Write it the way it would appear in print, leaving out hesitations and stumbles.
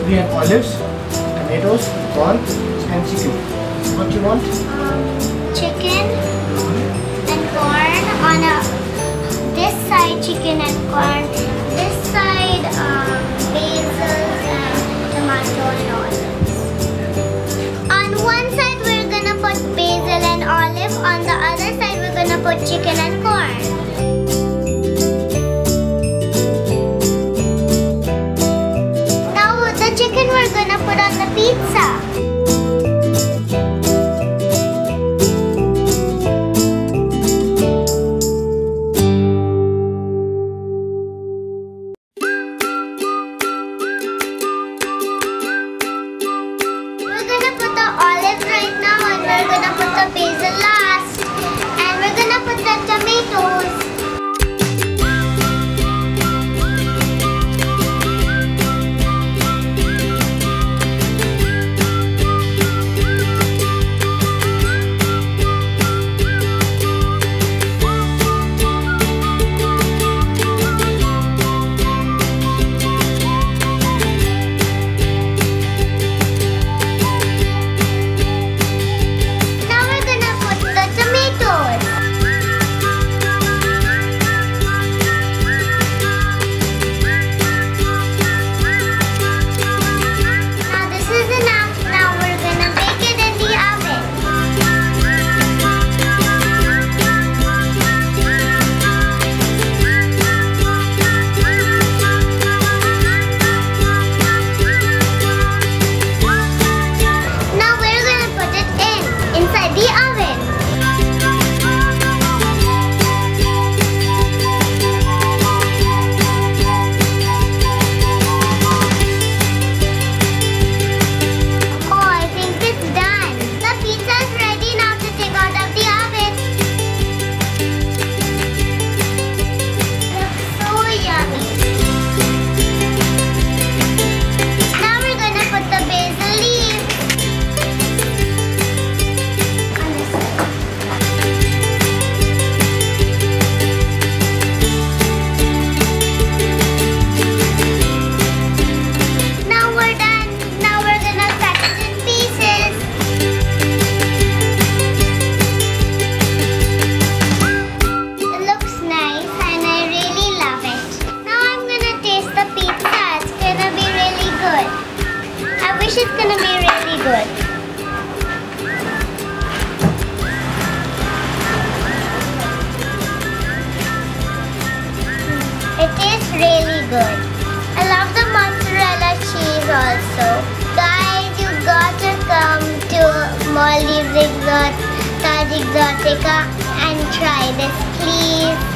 We have olives, tomatoes, corn, and chicken. What you want? Chicken and corn on this side. Chicken and corn. This side, basil and tomato and olives. On one side we're gonna put basil and olive. On the other side we're gonna put chicken and corn. Now the chicken we're gonna put on the pizza. It's gonna be really good. It tastes really good. I love the mozzarella cheese also. Guys, you gotta come to Maldives Exotica and try this, please.